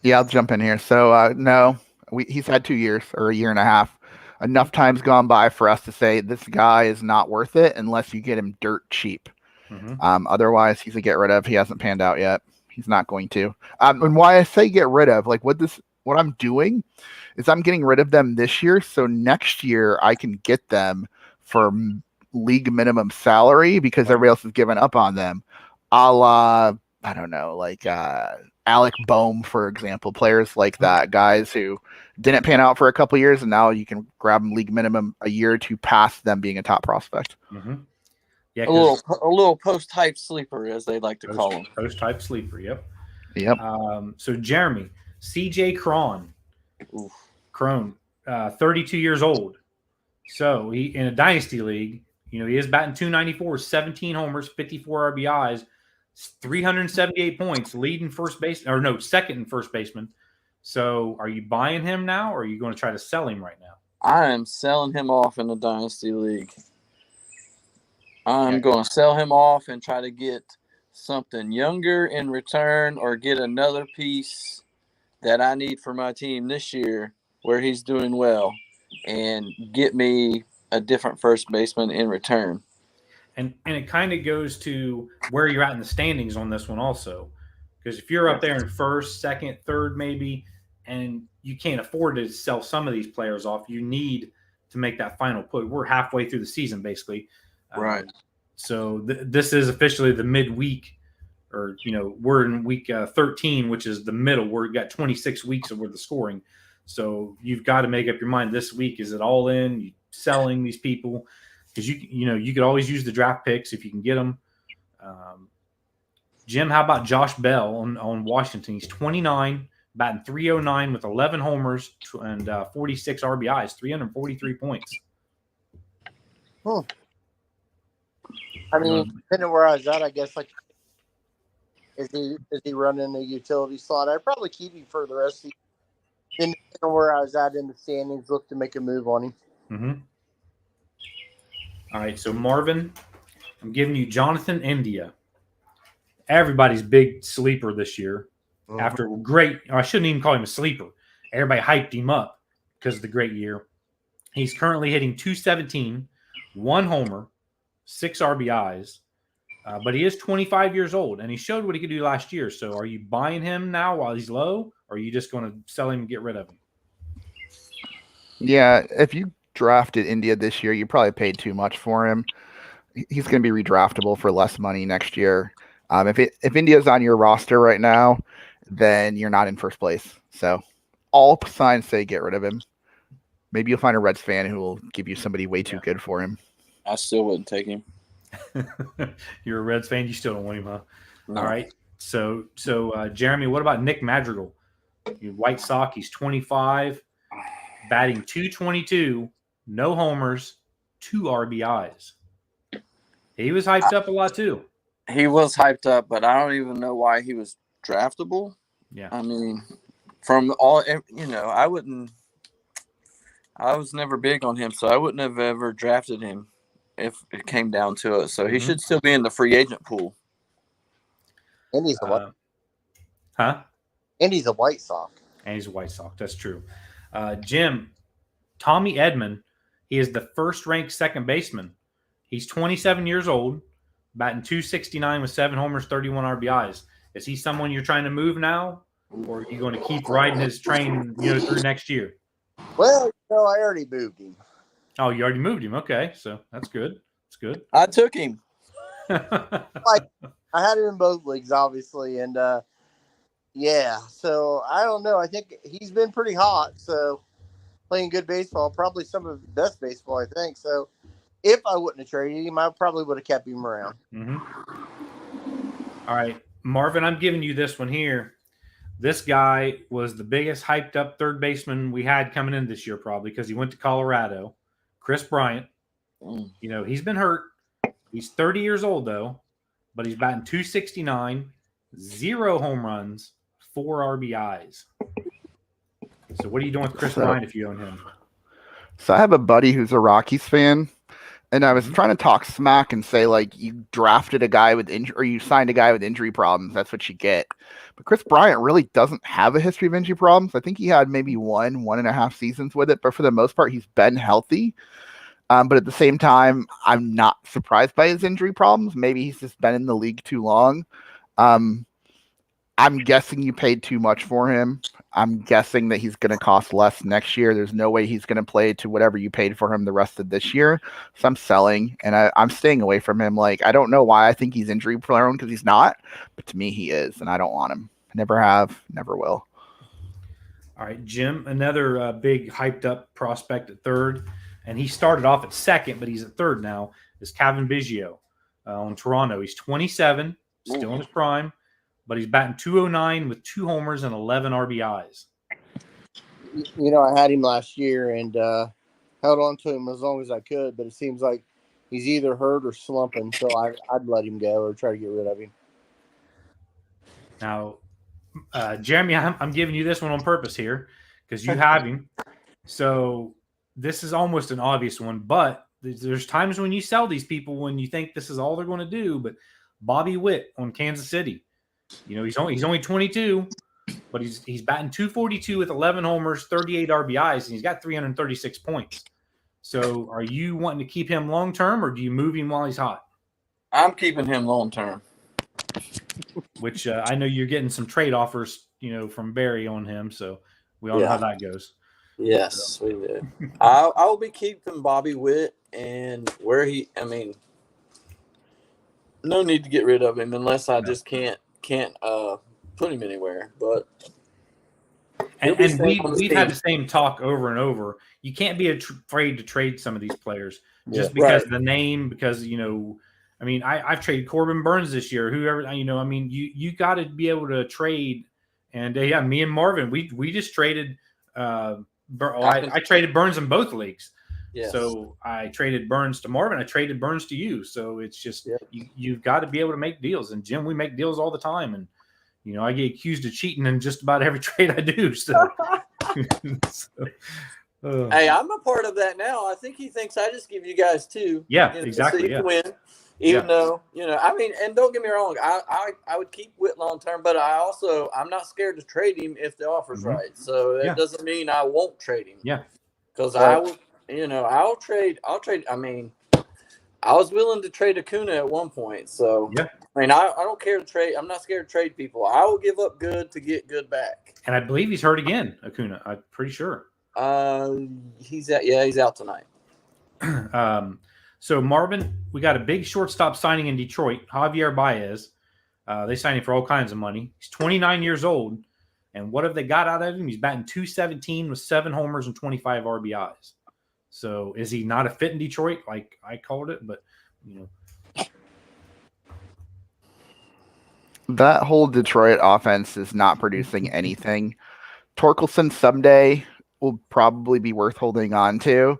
Yeah, I'll jump in here. So, no. He's had 2 years or a year and a half. Enough time's gone by for us to say this guy is not worth it unless you get him dirt cheap. Otherwise, he's a get rid of. He hasn't panned out yet. He's not going to. And why I say get rid of, like what I'm doing is I'm getting rid of them this year. So next year I can get them for league minimum salary because everybody else has given up on them. A la, I don't know, like Alec Boehm, for example, players like that, guys who didn't pan out for a couple years, and now you can grab them league minimum a year or two past them being a top prospect. Yeah, a little post hype sleeper, as they like to call him. Post hype sleeper. Yep. So Jeremy, CJ Crone, 32 years old. So he in a dynasty league, he is batting 294, 17 homers, 54 RBIs. 378 points, second in first baseman. So are you buying him now, or are you going to try to sell him right now? I am selling him off in the Dynasty League. I'm going to sell him off and try to get something younger in return or get another piece that I need for my team this year where he's doing well and get me a different first baseman in return. And it kind of goes to where you're at in the standings on this one also. Because if you're up there in first, second, third maybe, and you can't afford to sell some of these players off, you need to make that final push. We're halfway through the season basically. Right. So this is officially the midweek, or, we're in week 13, which is the middle. We've got 26 weeks of the scoring. So you've got to make up your mind this week. Is it all in? You selling these people? Because you could always use the draft picks if you can get them. Jim, how about Josh Bell on Washington? He's 29, batting 309 with 11 homers and 46 RBIs, 343 points. I mean, depending on where I was at, I guess is he running a utility slot? I'd probably keep him for the rest of the year. Depending on where I was at in the standings, look to make a move on him. Mm-hmm. All right, so Marvin, I'm giving you Jonathan India. Everybody's big sleeper this year. After I shouldn't even call him a sleeper. Everybody hyped him up because of the great year. He's currently hitting .217, 1 homer, 6 RBIs, but he is 25 years old, and he showed what he could do last year. So are you buying him now while he's low, or are you just going to sell him and get rid of him? Yeah, if you drafted India this year, you probably paid too much for him. He's going to be redraftable for less money next year. If India's on your roster right now, then you're not in first place. So all signs say get rid of him. Maybe you'll find a Reds fan who will give you somebody way too good for him. I still wouldn't take him. You're a Reds fan. You still don't want him, huh? No. All right. So Jeremy, what about Nick Madrigal? White Sox. He's 25, batting .222, no homers, 2 RBIs. He was hyped up a lot too. He was hyped up, but I don't even know why he was draftable. Yeah. I mean, from all, I was never big on him, so I wouldn't have ever drafted him if it came down to it. So he should still be in the free agent pool. And he's a White. And he's a White Sox. And he's a White Sox. That's true. Jim, Tommy Edman, he is the first-ranked second baseman. He's 27 years old, batting .269 with 7 homers, 31 RBIs. Is he someone you're trying to move now, or are you going to keep riding his train, through next year? Well, I already moved him. Oh, you already moved him. Okay, so that's good. That's good. I took him. I had him in both leagues, obviously, and so I don't know. I think he's been pretty hot, so playing good baseball, probably some of the best baseball, I think. So if I wouldn't have traded him, I probably would have kept him around. Mm-hmm. All right, Marvin, I'm giving you this one here. This guy was the biggest hyped up third baseman we had coming in this year, probably because he went to Colorado. Chris Bryant. He's been hurt. He's 30 years old, though, but he's batting .269, 0 home runs, 4 RBIs. So what are you doing with Chris Bryant if you own him? So I have a buddy who's a Rockies fan, and I was trying to talk smack and say, you drafted a guy with injury, or you signed a guy with injury problems. That's what you get. But Chris Bryant really doesn't have a history of injury problems. I think he had maybe 1.5 seasons with it, but for the most part, he's been healthy. But at the same time, I'm not surprised by his injury problems. Maybe he's just been in the league too long. I'm guessing you paid too much for him. I'm guessing that he's going to cost less next year. There's no way he's going to play to whatever you paid for him the rest of this year. So I'm selling, and I'm staying away from him. I don't know why I think he's injury prone, because he's not. But to me, he is, and I don't want him. Never have, never will. All right, Jim, another big hyped up prospect at third. And he started off at second, but he's at third now, is Kevin Biggio on Toronto. He's 27, still in his prime, but he's batting .209 with 2 homers and 11 RBIs. I had him last year and held on to him as long as I could, but it seems like he's either hurt or slumping, so I'd let him go or try to get rid of him. Now, Jeremy, I'm giving you this one on purpose here because you have him. So this is almost an obvious one, but there's times when you sell these people when you think this is all they're going to do. But Bobby Witt on Kansas City, he's only 22, but he's batting .242 with 11 homers, 38 RBIs, and he's got 336 points. So are you wanting to keep him long term, or do you move him while he's hot? I'm keeping him long term. Which I know you're getting some trade offers, from Barry on him. So we all know how that goes. Yes, we do. I'll be keeping Bobby Witt, and no need to get rid of him unless I just can't put him anywhere. But we've had the same talk over and over. You can't be afraid to trade some of these players just because of the name, because I mean, I've traded Corbin Burns this year. Whoever, I mean, you got to be able to trade. And yeah, me and Marvin, we just traded. I traded Burns in both leagues. Yes. So I traded Burns to Marvin. I traded Burns to you. So it's just you've got to be able to make deals. And Jim, we make deals all the time. And I get accused of cheating in just about every trade I do. So, hey, I'm a part of that now. I think he thinks I just give you guys 2. Yeah, exactly. So you can win. Even though, I mean, and don't get me wrong, I would keep Witt long term, but I'm not scared to trade him if the offer's right. So that doesn't mean I won't trade him. Yeah. Because I would, I'll trade. I mean, I was willing to trade Acuna at one point. So, I mean, I don't care to trade. I'm not scared to trade people. I will give up good to get good back. And I believe he's hurt again, Acuna. I'm pretty sure. He's out tonight. So, Marvin, we got a big shortstop signing in Detroit, Javier Baez. They signed him for all kinds of money. He's 29 years old. And what have they got out of him? He's batting .217 with 7 homers and 25 RBIs. So, is he not a fit in Detroit, like I called it? But, That whole Detroit offense is not producing anything. Torkelson someday will probably be worth holding on to.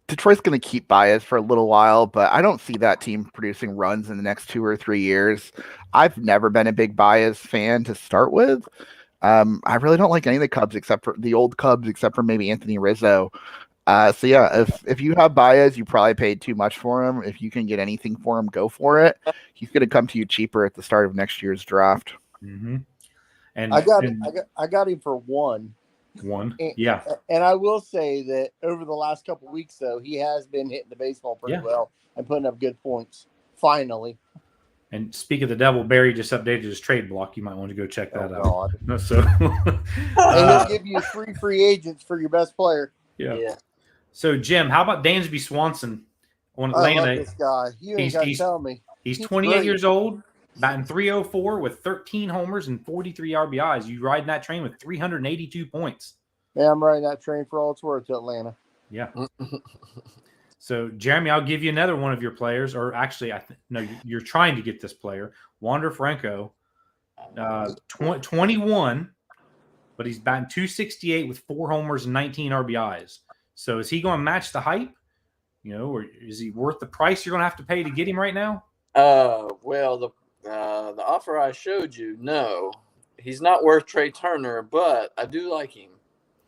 Detroit's going to keep Baez for a little while, but I don't see that team producing runs in the next 2 or 3 years. I've never been a big Baez fan to start with. I really don't like any of the Cubs except for the old Cubs, except for maybe Anthony Rizzo. So yeah, if you have Baez, you probably paid too much for him. If you can get anything for him, go for it. He's going to come to you cheaper at the start of next year's draft. Mm-hmm. And I got him for 1. Yeah. And I will say that over the last couple of weeks, though, he has been hitting the baseball pretty well and putting up good points. Finally. And speak of the devil, Barry just updated his trade block. You might want to go check that out. God. No, so and he'll give you 3 free agents for your best player. Yeah. So Jim, how about Dansby Swanson on Atlanta? I love this guy. You ain't got to tell me. He's 28 years old, batting .304 with 13 homers and 43 RBIs. You riding that train with 382 points. Yeah, I'm riding that train for all it's worth to Atlanta. Yeah. So, Jeremy, I'll give you another one of your players, or actually, you're trying to get this player, Wander Franco, 21, but he's batting .268 with 4 homers and 19 RBIs. So, is he going to match the hype? Or is he worth the price you're going to have to pay to get him right now? Well, the offer I showed you, no, he's not worth Trey Turner, but I do like him.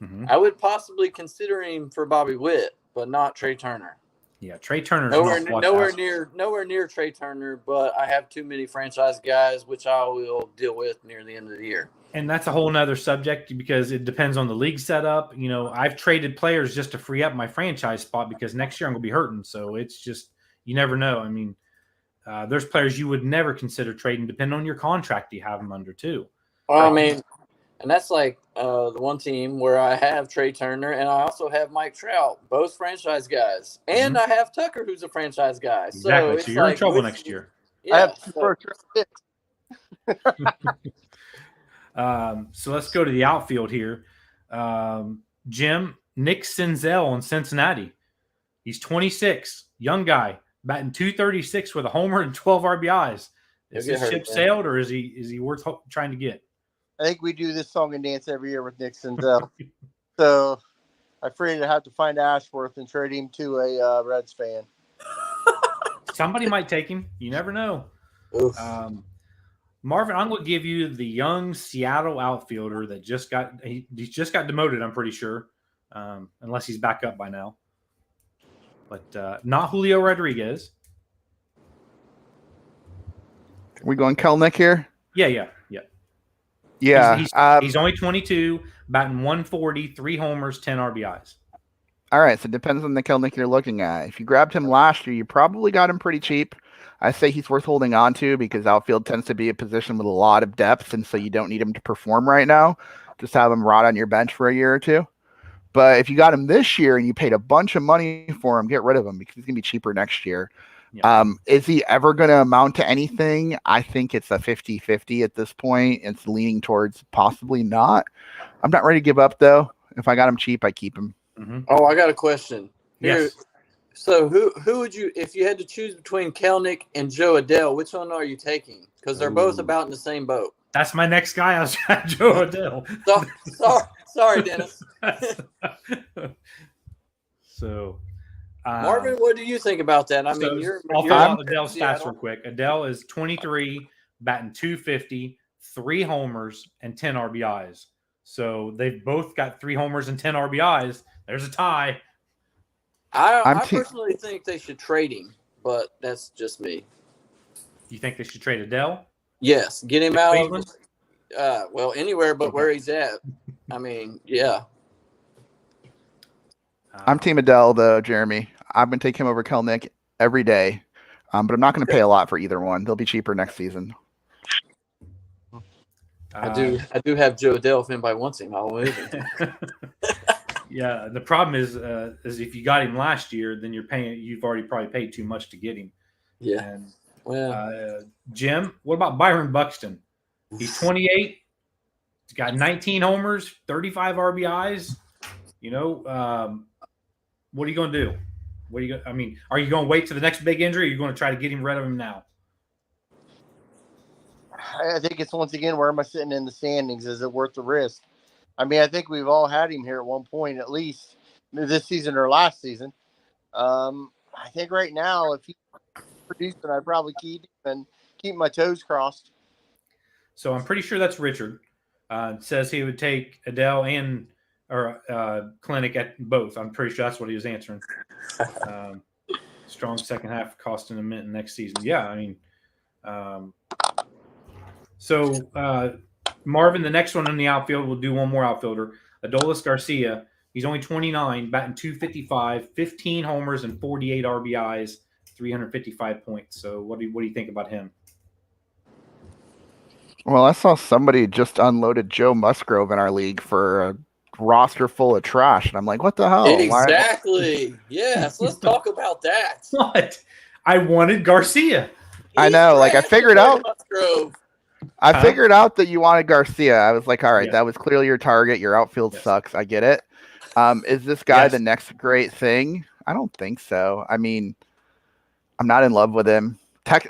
Mm-hmm. I would possibly consider him for Bobby Witt, but not Trey Turner. Yeah, Trey Turner's nowhere near Trey Turner, but I have too many franchise guys, which I will deal with near the end of the year. And that's a whole nother subject because it depends on the league setup. I've traded players just to free up my franchise spot because next year I'm going to be hurting. So it's just, you never know. I mean, there's players you would never consider trading depending on your contract you have them under too. Well, I mean, and that's like the one team where I have Trey Turner and I also have Mike Trout, both franchise guys. And I have Tucker, who's a franchise guy. Exactly. So you're in trouble next year. Yeah, I have 2 first round picks. So let's go to the outfield here. Jim, Nick Senzel in Cincinnati. He's 26, young guy, batting .236 with a homer and 12 RBIs. Is his ship sailed, or is he worth trying to get? I think we do this song and dance every year with Nick Senzel. So I'm afraid to have to find Ashworth and trade him to a Reds fan. Somebody might take him. You never know. Marvin, I'm going to give you the young Seattle outfielder that just got demoted, I'm pretty sure, unless he's back up by now. But not Julio Rodriguez. Are we going Kelnick here? Yeah. He's only 22, batting .140, 3 homers, 10 RBIs. All right, so it depends on the Kelnick you're looking at. If you grabbed him last year, you probably got him pretty cheap. I say he's worth holding on to because outfield tends to be a position with a lot of depth, and so you don't need him to perform right now. Just have him rot on your bench for a year or 2. But if you got him this year and you paid a bunch of money for him, get rid of him because he's going to be cheaper next year. Yeah. Is he ever going to amount to anything? I think it's a 50-50 at this point. It's leaning towards possibly not. I'm not ready to give up, though. If I got him cheap, I keep him. Mm-hmm. Oh, I got a question. Yes. So who would you, if you had to choose between Kelnick and Joe Adele, which one are you taking? Because they're both about in the same boat. That's my next guy. I was Joe Adele. Sorry, Dennis. So, Marvin, what do you think about that? I mean, I'll fill out Adele's stats real quick. Adele is 23, batting 250, 3 homers, and 10 RBIs. So they've both got 3 homers and 10 RBIs. There's a tie. I personally think they should trade him, but that's just me. You think they should trade Adele? Yes, get him out of well, anywhere but where he's at. I mean, yeah. I'm Team Adele, though, Jeremy. I'm going to take him over Kelnick every day, but I'm not going to pay a lot for either one. They'll be cheaper next season. I do have Joe Adele. If anybody wants him, I'll move him. Yeah, the problem is if you got him last year, then you've already probably paid too much to get him. Yeah. And, well, Jim, what about Byron Buxton? He's 28. He's got 19 homers, 35 RBIs. You know, what are you going to do? Are you going to wait to the next big injury? Or are you going to try to get him rid of him now? I think it's once again, where am I sitting in the standings? Is it worth the risk? I mean, I think we've all had him here at one point, at least this season or last season. I think right now, if he's producing, I'd probably keep him and keep my toes crossed. So I'm pretty sure that's Richard. It says he would take Adele or Clinic at both. I'm pretty sure that's what he was answering. Strong second half costing a mint next season. Yeah, I mean, Marvin, the next one in the outfield, we'll do one more outfielder. Adolis Garcia. He's only 29, batting 255, 15 homers and 48 RBIs, 355 points. So what do you think about him? Well, I saw somebody just unloaded Joe Musgrove in our league for a roster full of trash, and I'm like, what the hell? Exactly. Yes, let's talk about that. What? I wanted Garcia. I know. Like, I figured out. Musgrove. I figured out that you wanted Garcia. I was like, all right, that was clearly your target. Your outfield sucks. I get it. Is this guy the next great thing? I don't think so. I mean, I'm not in love with him.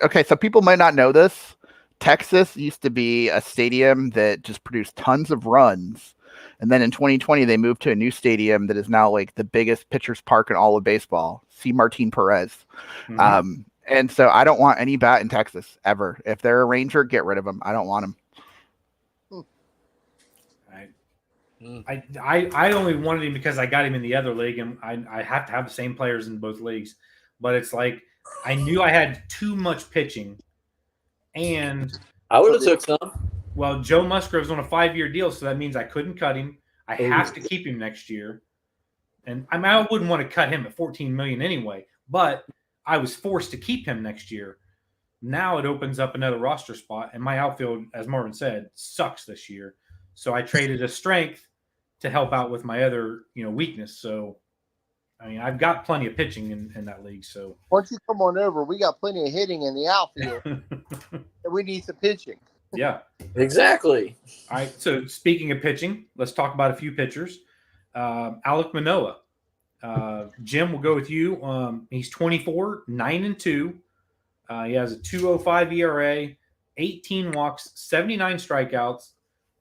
Okay, so people might not know this. Texas used to be a stadium that just produced tons of runs. And then in 2020, they moved to a new stadium that is now like the biggest pitcher's park in all of baseball. See Martin Perez. Mm-hmm. And so I don't want any bat in Texas ever. If they're a Ranger, get rid of them. I don't want them. I only wanted him because I got him in the other league, and I have to have the same players in both leagues. But it's like I knew I had too much pitching, and I would have took some. Well, Joe Musgrove's on a 5-year deal, so that means I couldn't cut him. I have to keep him next year, and I wouldn't want to cut him at $14 million anyway. But I was forced to keep him next year. Now it opens up another roster spot, and my outfield, as Marvin said, sucks this year. So I traded a strength to help out with my other, weakness. So, I mean, I've got plenty of pitching in that league. So once you come on over, we got plenty of hitting in the outfield, and we need some pitching. Yeah, exactly. All right. So speaking of pitching, let's talk about a few pitchers. Alek Manoah. Jim, we'll go with you. He's 24, 9-2. He has a 2.05 ERA, 18 walks, 79 strikeouts,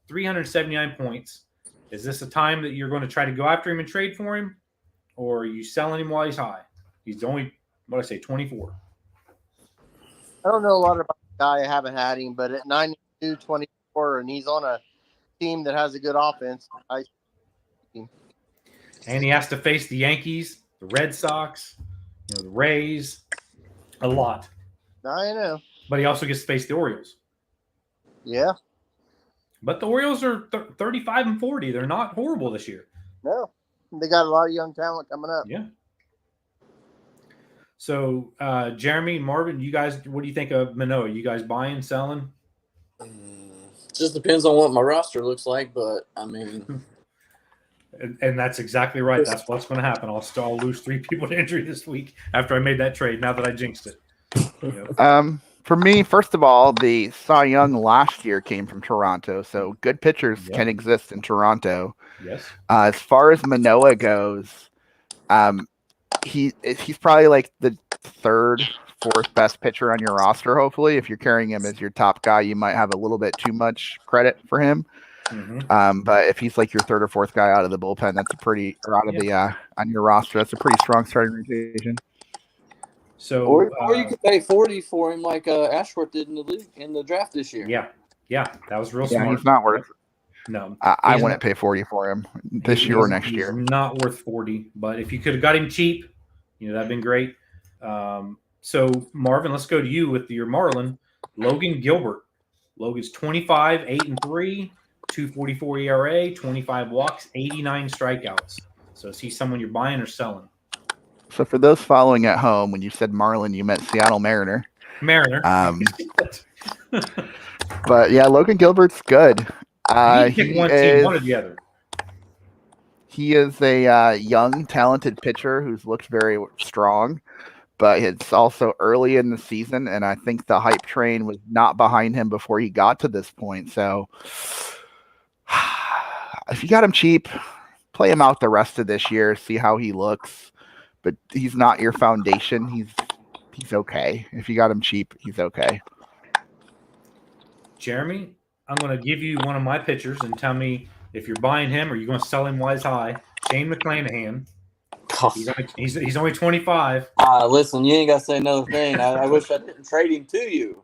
379 points. Is this a time that you're going to try to go after him and trade for him, or are you selling him while he's high? He's only, 24. I don't know a lot about the guy. I haven't had him, but at 92, 24, and he's on a team that has a good offense. And he has to face the Yankees, the Red Sox, the Rays, a lot. I know. But he also gets to face the Orioles. Yeah. But the Orioles are 35-40. They're not horrible this year. No. They got a lot of young talent coming up. Yeah. So, Jeremy, Marvin, you guys, what do you think of Manoah? You guys buying, selling? Just depends on what my roster looks like, but, I mean... And that's exactly right. That's what's going to happen. I'll lose 3 people to injury this week after I made that trade, now that I jinxed it. For me, first of all, the Cy Young last year came from Toronto, so good pitchers can exist in Toronto. Yes. As far as Manoah goes, he's probably like the third, fourth best pitcher on your roster. Hopefully, if you're carrying him as your top guy, you might have a little bit too much credit for him. But if he's like your third or fourth guy out of the bullpen, that's a pretty or out of the on your roster, that's a pretty strong starting rotation. So, or you could pay 40 for him, like Ashworth did in the draft this year. Yeah, that was real smart. He's not worth. No, I wouldn't pay 40 for him this year or next year. Not worth 40, but if you could have got him cheap, that'd been great. So Marvin, let's go to you with your Marlin, Logan Gilbert. Logan's 25, 8-3, 2.44 ERA, 25 walks, 89 strikeouts. So is he someone you're buying or selling? So for those following at home, when you said Marlin, you meant Seattle Mariner. But yeah, Logan Gilbert's good. You can pick one team, one or the other. He is a young, talented pitcher who's looked very strong, but it's also early in the season, and I think the hype train was not behind him before he got to this point. So if you got him cheap, play him out the rest of this year, see how he looks. But he's not your foundation. He's okay. If you got him cheap, he's okay. Jeremy, I'm going to give you one of my pitchers and tell me if you're buying him or you're going to sell him wise high. Shane McClanahan. He's only 25. Listen, you ain't got to say another thing. I wish I didn't trade him to you.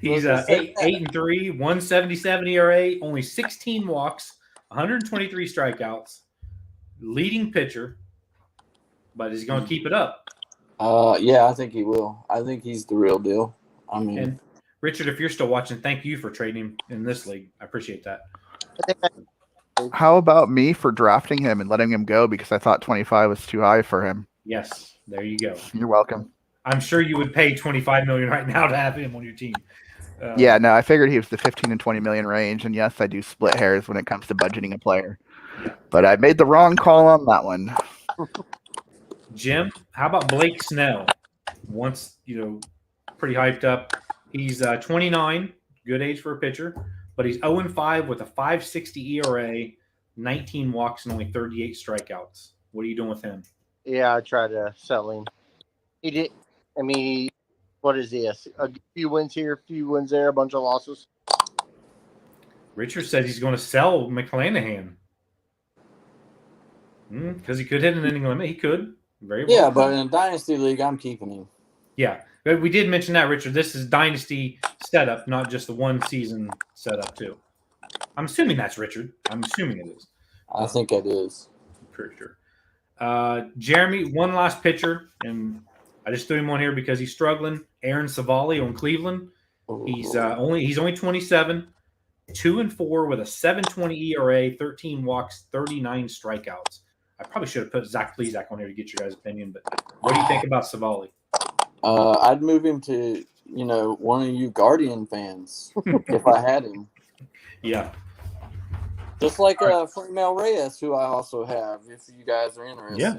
He's 8-3, 177 ERA, only 16 walks, 123 strikeouts, leading pitcher. But is he going to keep it up? Yeah, I think he will. I think he's the real deal. I mean, and Richard, if you're still watching, thank you for trading him in this league. I appreciate that. How about me for drafting him and letting him go because I thought 25 was too high for him? Yes, there you go. You're welcome. I'm sure you would pay $25 million right now to have him on your team. Yeah, no, I figured he was the 15 and 20 million range, and yes, I do split hairs when it comes to budgeting a player. But I made the wrong call on that one. Jim, how about Blake Snell? Once, pretty hyped up. He's 29, good age for a pitcher, but he's 0-5 with a 5.60 ERA, 19 walks, and only 38 strikeouts. What are you doing with him? Yeah, I tried to sell him. He did. I mean, what is this? A few wins here, a few wins there, a bunch of losses. Richard says he's going to sell McClanahan. Because he could hit an inning limit. He could. Very well. Yeah, but in a dynasty league, I'm keeping him. Yeah. But we did mention that, Richard. This is dynasty setup, not just the one season setup, too. I'm assuming that's Richard. I'm assuming it is. I think it is. Pretty sure. Jeremy, one last pitcher, and I just threw him on here because he's struggling. Aaron Savali on Cleveland. He's only 27, 2-4 with a 7.20 ERA, 13 walks, 39 strikeouts. I probably should have put Zach Plezak on here to get your guys' opinion, but what do you think about Savali? I'd move him to, one of you Guardian fans if I had him. Yeah. Just like Fremel Reyes, who I also have, if you guys are interested. Yeah.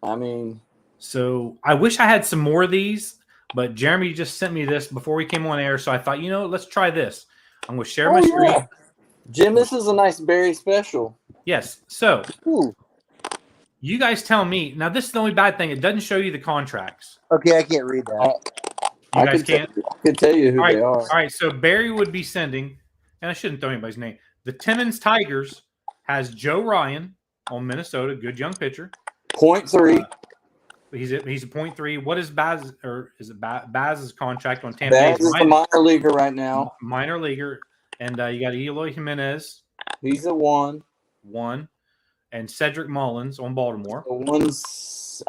I mean. So I wish I had some more of these, but Jeremy just sent me this before we came on air, so I thought, let's try this. I'm going to share my screen. Yeah. Jim, this is a nice berry special. Yes. So you guys tell me. Now, this is the only bad thing. It doesn't show you the contracts. Okay, I can't read that. You guys can't? I can tell you who they are. All right, so Barry would be sending, and I shouldn't throw anybody's name. The Timmins Tigers has Joe Ryan on Minnesota, good young pitcher. 0.3. He's a 0.3. What is Baz, or is it Baz's contract on Tampa? Baz is the minor leaguer right now. Minor leaguer. And you got Eloy Jimenez. He's a 1. And Cedric Mullins on Baltimore. I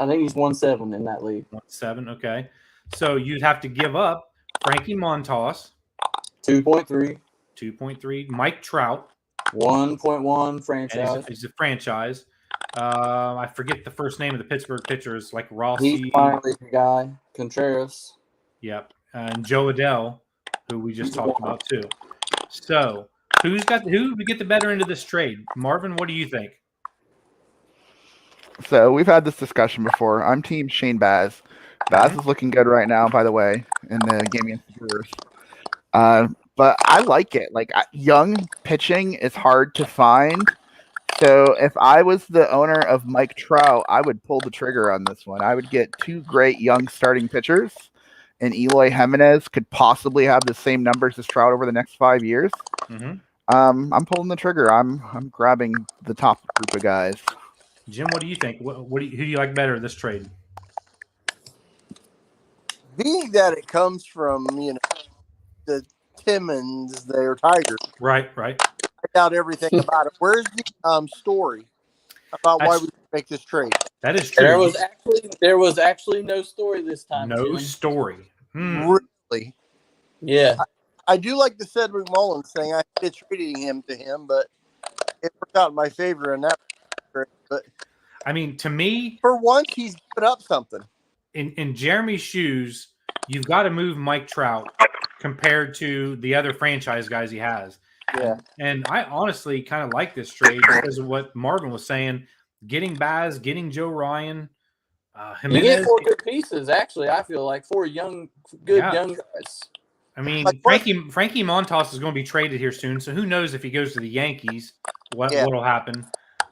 think he's 1.7 in that league. 1.7, okay. So you'd have to give up Frankie Montas. 2.3. 2.3. Mike Trout. 1.1 franchise. He's a franchise. I forget the first name of the Pittsburgh pitcher. Is like Rossi. He's finally the guy. Contreras. Yep. And Joe Adell, who we just talked about too. So who would get the better end of this trade? Marvin, what do you think? So we've had this discussion before. I'm team Shane Baz. Baz is looking good right now, by the way, in the game against the Brewers. But I like it. Like young pitching is hard to find. So if I was the owner of Mike Trout, I would pull the trigger on this one. I would get two great young starting pitchers, and Eloy Jimenez could possibly have the same numbers as Trout over the next 5 years. Mm-hmm. I'm pulling the trigger. I'm grabbing the top group of guys. Jim, what do you think? Who do you like better in this trade? Being that it comes from, the Timmons, their Tigers, Right. I doubt everything about it. Where's the story about why we make this trade? That is true. There was actually no story this time. No Jim. story. Really? Yeah. I do like the Cedric Mullins thing. I hated trading him to him, but it worked out in my favor in that. But I mean, to me, for once, he's put up something. In Jeremy's shoes, you've got to move Mike Trout compared to the other franchise guys he has. Yeah. And I honestly kind of like this trade because of what Marvin was saying. Getting Baz, getting Joe Ryan, You get Jimenez. 4 good pieces, actually, I feel like. 4 young guys. I mean, Frankie Montas is going to be traded here soon, so who knows if he goes to the Yankees, what'll happen,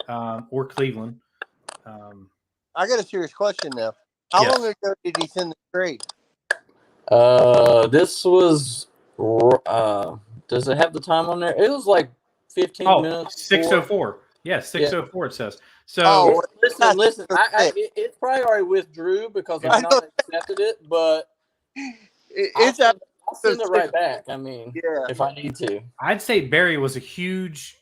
or Cleveland. I got a serious question now. How long ago did he send the trade? This was. Does it have the time on there? It was like 15 minutes. 6:04. Yes, 6:04 it says. So listen. It's probably already withdrew because I've not accepted it, but I'll send it right back. I mean, if I need to. I'd say Barry was a huge,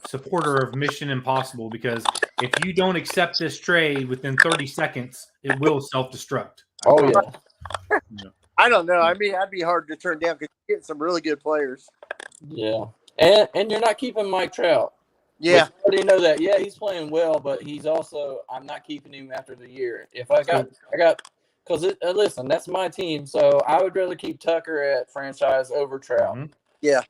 supporter of Mission Impossible because if you don't accept this trade within 30 seconds, it will self-destruct. Oh, yeah. I don't know. I mean, I'd be hard to turn down because you're getting some really good players. Yeah. And you're not keeping Mike Trout. Yeah. I already know that. Yeah, he's playing well, but he's also – I'm not keeping him after the year. If I got – because, listen, that's my team, so I would rather keep Tucker at franchise over Trout. Mm-hmm. Yeah.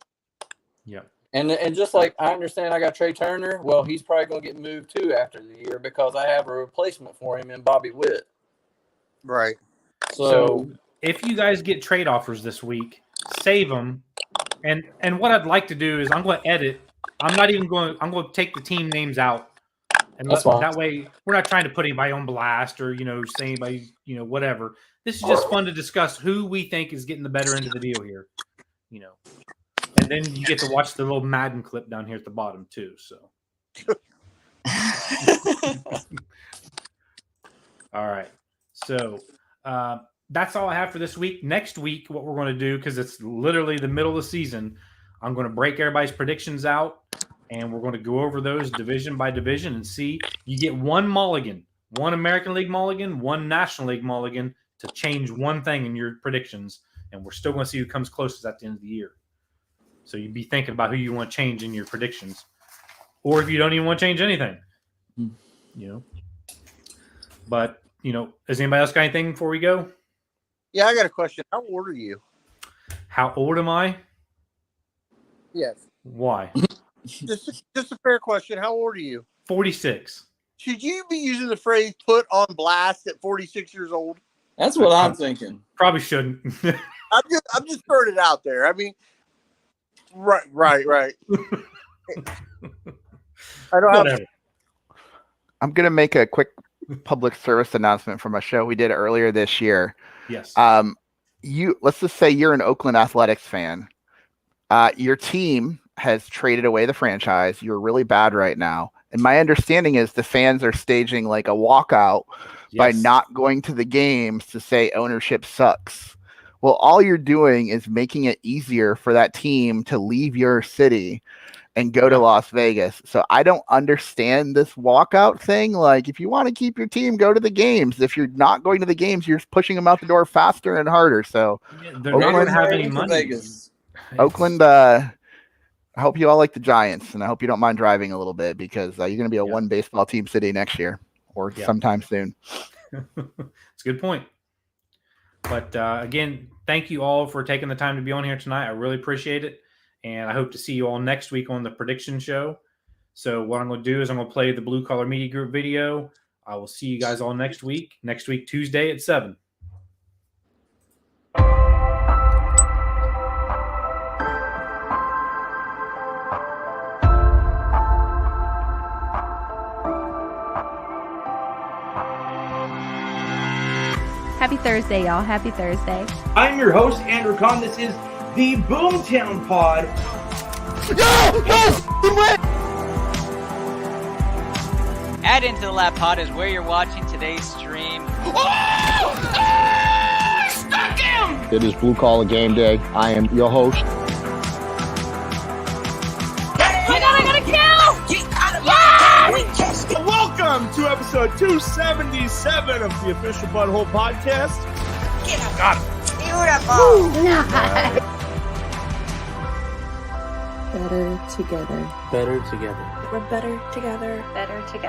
Yeah. And just like I understand I got Trey Turner, well, he's probably going to get moved too after the year because I have a replacement for him in Bobby Witt. Right. So if you guys get trade offers this week, save them. And what I'd like to do is I'm going to edit. I'm going to take the team names out. And that way we're not trying to put anybody on blast or, say anybody, whatever. This is just fun to discuss who we think is getting the better end of the deal here, And then you get to watch the little Madden clip down here at the bottom too. So, all right. So that's all I have for this week. Next week, what we're going to do, because it's literally the middle of the season, I'm going to break everybody's predictions out, and we're going to go over those division by division and see. You get one mulligan, one American League mulligan, one National League mulligan to change one thing in your predictions, and we're still going to see who comes closest at the end of the year. So you'd be thinking about who you want to change in your predictions, or if you don't even want to change anything, But has anybody else got anything before we go? Yeah, I got a question. How old are you? How old am I? Yes. Why? Just a fair question. How old are you? 46. Should you be using the phrase "put on blast" at 46 years old? That's what I'm thinking. Probably shouldn't. I'm just throwing it out there. I mean, right. I don't have. I'm gonna make a quick public service announcement from a show we did earlier this year. Yes. Let's just say you're an Oakland Athletics fan. Your team has traded away the franchise. You're really bad right now. And my understanding is the fans are staging like a walkout by not going to the games to say ownership sucks. Well, all you're doing is making it easier for that team to leave your city and go to Las Vegas. So I don't understand this walkout thing. Like, if you want to keep your team, go to the games. If you're not going to the games, you're pushing them out the door faster and harder. So they're not going to have any money. Vegas. Oakland, I hope you all like the Giants, and I hope you don't mind driving a little bit because you're going to be a one baseball team city next year or sometime soon. It's a good point. But again, thank you all for taking the time to be on here tonight. I really appreciate it. And I hope to see you all next week on the prediction show. So what I'm going to do is I'm going to play the Blue Collar Media Group video. I will see you guys all next week. Next week, Tuesday at 7. Happy Thursday, y'all. Happy Thursday. I'm your host, Andrew Kahn. This is the Boomtown Pod. Add Into the Lab Pod is where you're watching today's stream. Stuck him! It is Blue Collar Game Day. I am your host. I got a kill! Welcome to episode 277 of the Official Butthole Podcast. Got him. Beautiful. Better together. Better together. We're better together. Better together.